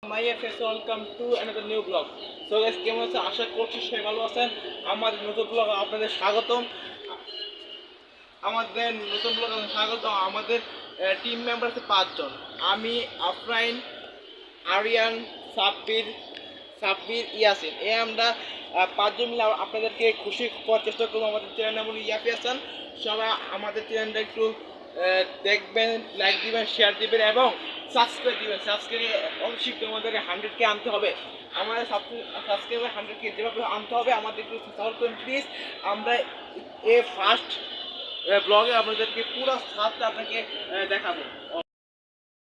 My FS welcome to another new blog. So guys, কেমন আছেন? আশা করছি সবাই ভালো আছেন। আমাদের নতুন ব্লগ আপনাদের স্বাগতম। আমাদের টিম মেম্বার আছে 5 জন। আমি, আফরাইন, আরিয়ান, সাব্বির, ইয়াসিন। আমরা 5 জন মিলে আপনাদেরকে খুশি করার চেষ্টা করবো। আমাদের চ্যানেল নাম হলো ইয়াফি হাসান। সবাই আমাদের চ্যানেলটা একটু দেখবেন, লাইক দিবেন, শেয়ার দিবেন এবং সাবস্ক্রাইব দিবেন। সাবস্ক্রাইব অবশ্যই আমাদের 100K আনতে হবে। আমাদের সাবস্ক্রাইবার 100K যেভাবে আনতে হবে আমাদের একটু সাপোর্ট করুন প্লিজ। আমরা ফার্স্ট ব্লগে আপনাদেরকে পুরো ছাদটা আপনাকে দেখাবো।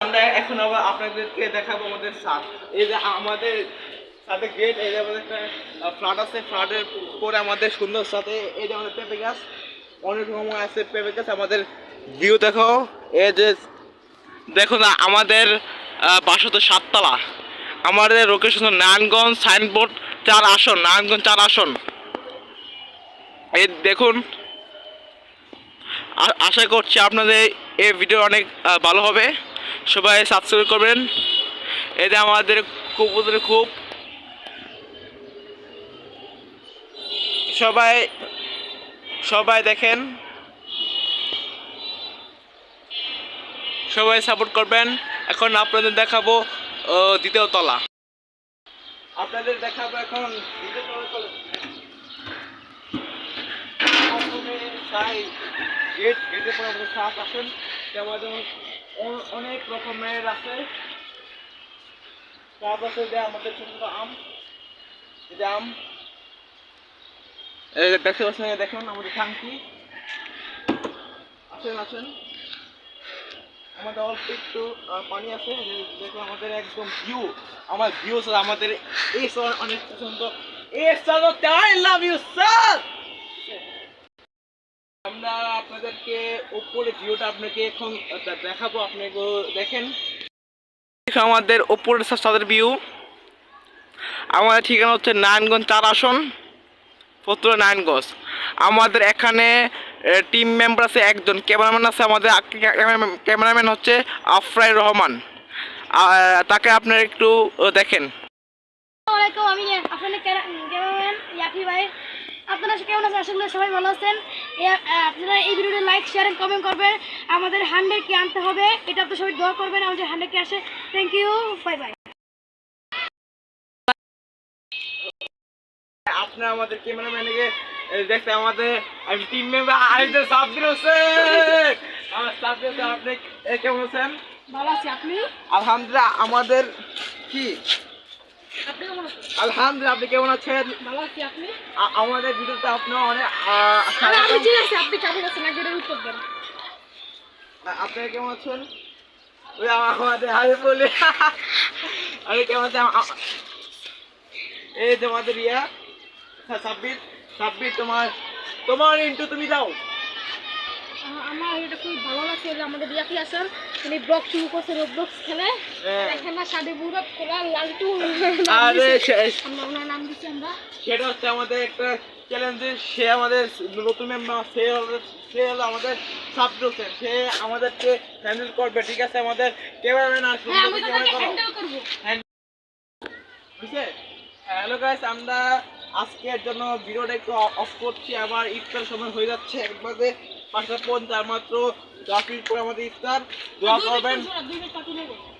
আমরা এখন আবার আপনাদেরকে দেখাবো আমাদের ছাদ। এই যে আমাদের সাথে গেট, এই যে আমাদের একটা ফ্ল্যাট আছে, ফ্ল্যাটের পরে আমাদের সুন্দর সাথে এই যে আমাদের পেঁপে গাছ, অনেক রকম আছে পেঁপে গাছ। আমাদের ভিউ দেখো, এই যে দেখো না, আমাদের বাসা তো 7 তলা। আমাদের লোকেশন নারায়ণগঞ্জ, সাইনবোর্ড 4 আসন, নারায়ণগঞ্জ 4 আসন। এই দেখুন, আশা করছি আপনাদের এই ভিডিও অনেক ভালো হবে। সবাই সাবস্ক্রাইব করবেন। এই যে আমাদের খুব সবাই দেখেন, সবাই সাপোর্ট করবেন। এখন আপনাদের দেখাবো দ্বিতীয় তলা। আপনাদের দেখাবো এখন দ্বিতীয় তলা। গেটের পর আমাদের সাপ আসেন, যেমন অনেক রকমের আছে। সাপ আছে যে আমাদের ছোট আম, এই আম দেখতে পাচ্ছেন। দেখুন আমাদের শান্তি। আসেন, আমাদের অল্প একটু পানি আছে। দেখুন আমাদের একদম ভিউ, আমার ভিউ স্যার, আমাদের এই স্যার অনেক পছন্দ। I love you sir. আমরা আপনাদেরকে উপরে ভিউটা আপনাকে এখন দেখাবো, আপনাকে দেখেন। আমাদের উপরের ছাদের ভিউ। আমাদের ঠিকানা হচ্ছে নারায়ণগঞ্জ 4 আসন, ফতুল্লা নারায়ণগঞ্জ। আমাদের এখানে টিম মেম্বার আছে 1 জন, ক্যামেরাম্যান আছে আমাদের। ক্যামেরাম্যান হচ্ছে আফরাইন রহমান। তাকে আপনারা একটু দেখেন। আমি আপনাদের ক্যামেরাম্যান ইয়াফি ভাই। আপনারা কেমন আছেন? আশা করি সবাই ভালো আছেন। আপনারা এই ভিডিওটা লাইক, শেয়ার এন্ড কমেন্ট করবেন। আমাদের 100K আনতে হবে, এটা আপনারা সবাই দোয়া করবেন আমাদের 100K আসে। Thank you, bye bye. আপনারা আমাদের ক্যামেরাম্যানকে দেখতে, আমাদের টিম মেম্বার আরেকজন সাব্বির হোসেন। আপনি কেমন আছেন? ভালো আছি, আপনি? আলহামদুলিল্লাহ। আমাদের কি আপনি কেমন আছেন? আলহামদুলিল্লাহ। আপনি কেমন আছেন? ভালো আছি, আপনি? আমাদের ভিডিওতে আপনার অনেক আমি ঠিক আছে, আপনি কেমন আছেন একবার উত্তর দেন। আপনারা কেমন আছেন? ওই আমাদের হাই বলে আরে কেমন আছেন? এই যে আমাদের ইয়া সাব্বির, তোমার ইন্টু তুমি দাও। আমার এটা খুব ভালো লাগছে যে আমাদের ইয়াফি হাসান তিনি ব্লগ শুরু করছে, রোবলক্স খেলে। এখানে সাদে বুড়া কোলা লালটু, আরে আমরা ওনার নাম দিচ্ছি আমরা। সেটা হচ্ছে আমাদের একটা চ্যালেঞ্জ। সে আমাদের নতুন মেম্বার, সে হলো আমাদের সাব্বির হোসেন। সে আমাদেরকে হ্যান্ডেল করবে, ঠিক আছে? আমাদের ক্যামেরাম্যান আসবে, হ্যান্ডেল করব। বুঝছে? হ্যালো গাইস, আমরা আজকের জন্য ভিডিওটা একটু অফ করছি। আবার ইফতার সময় হয়ে যাচ্ছে, একবারে 5:50 মাত্র। 10 মিনিট পরে আমাদের ইফতার। দোয়া করবেন,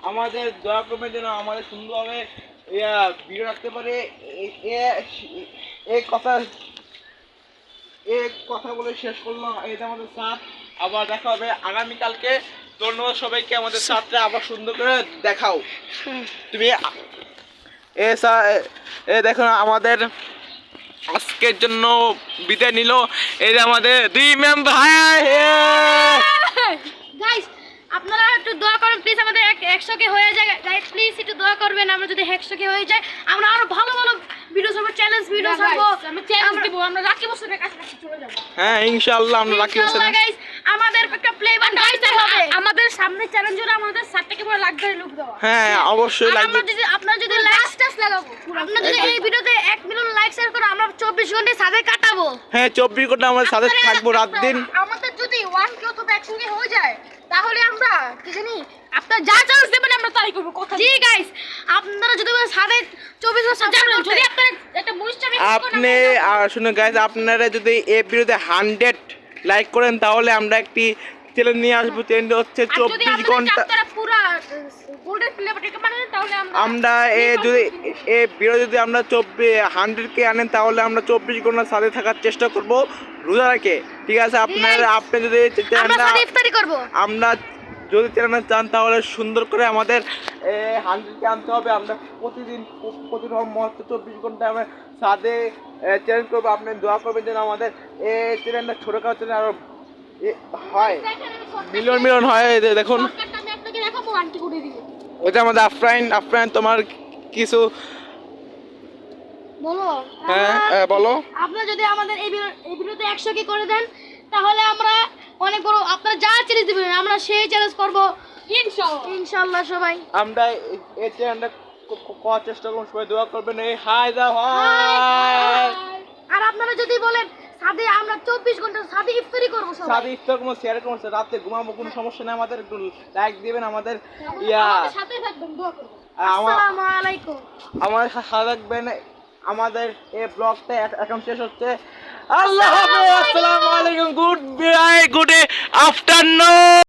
আমাদের দোয়া করবেন যেন আমাদের সুন্দরভাবে ভিডিও রাখতে পারে। এই কথা বলে শেষ করলাম। এই যে আমাদের সাথ, আবার দেখা হবে আগামীকালকে। ধন্যবাদ সবাইকে। আমাদের সাথটা আবার সুন্দর করে দেখাও তুমি। দেখুন আমাদের আজকের জন্য বিদায় নিল এই যে আমাদের 2 মেম্বার। গাইস, আপনারা একটু দোয়া করুন প্লিজ, আমাদের 100K হয়ে যায়। গাইস প্লিজ একটু দোয়া করবেন, আমরা যদি 100K হয়ে যায় আমরা আরো ভালো ভালো ভিডিও করব, চ্যালেঞ্জ ভিডিও করব। আমি চ্যালেঞ্জ দেব, আমরা রাকি বছরের কাছে চলে যাব। হ্যাঁ ইনশাআল্লাহ, আমরা রাকি বছর। গাইস আমাদের একটা প্লে বাটন দিতে হবে। আমাদের সামনে চ্যালেঞ্জ হলো আমাদের 7টাকে পুরো লাখ ধরে লুক দেওয়া। হ্যাঁ অবশ্যই লাগবে। আপনারা যদি লাইক স্টাস লাগাবো, আপনারা যদি এই ভিডিওতে 1 মিলিয়ন লাইক শেয়ার করো, আমরা 24 ঘন্টা সাথে কাটাবো। হ্যাঁ 24 ঘন্টা আমাদের সাথে থাকবো রাত দিন। আমাদের যদি 1K অথবা 100K হয়ে যায় তাহলে আমরা কি জানি আপনারা যা চ্যালেঞ্জ দেবেন আমরা তাই করব কথা জি গাইস আপনারা যদি সাড়ে 24 ঘন্টা সাবস্ক্রাইব যদি আপনারা একটা বুস্ট আপনি শুনুন গাইস, আপনারা যদি এই ভিডিওতে 100 লাইক করেন তাহলে আমরা একটি চ্যালেঞ্জ নিয়ে আসবো। চ্যালেঞ্জ হচ্ছে 24 ঘন্টা। আপনারা পুরো গোল্ডেন প্লেবারটা বানান তাহলে আমরা যদি এই ভিডিও যদি আমরা 100K আনেন তাহলে আমরা 24 ঘন্টা সাথে থাকার চেষ্টা করব রোজা রেখে। ঠিক আছে, আপনি যদি আমরা সাথে ইফতারি করব। আমরা যদি চ্যানেল চান তাহলে সুন্দর করে আমাদের 100K আনতে হবে। আমরা প্রতিদিন 24 ঘন্টা আমরা সাথে চ্যালেঞ্জ করবো। আপনি দোয়া করবেন যেন আমাদের এই চ্যানেলটা ছোটখাটো চ্যানেল আরো হয়, মিলিয়ন হয়। দেখুন আমি আপনাকে দেখাবো আন্টি করে দিব। ওইটা আমাদের আফরাইন তোমার কিছু বলো। হ্যাঁ বলো। আপনারা যদি আমাদের এই ভিডিওতে 100K করে দেন তাহলে আমরা অনেক বড়, আপনারা যা চ্যালেঞ্জ দিবেন আমরা সেই চ্যালেঞ্জ করব ইনশাআল্লাহ। সবাই আমরা এই চ্যানেলটা করার চেষ্টা করব, সবাই দোয়া করবেন। এই হাই দাও হাই। আর আপনারা যদি বলেন সাথে আমরা 24 ঘন্টা সাথে ইফতারি করব, সবাই সাথে ইফতার করব, শেয়ার করব, রাতে ঘুমাবো, কোনো সমস্যা নেই। আমাদের একটু লাইক দিবেন, আমাদের আমাদের সাথে থাকবেন, দোয়া করবেন। আসসালামু আলাইকুম। আমাদের সাথে থাকবেন। আমাদের এই ব্লগটা এখন শেষ হচ্ছে। আল্লাহ হাফেজ, আসসালামু আলাইকুম, গুড বাই, গুড আফটারনুন।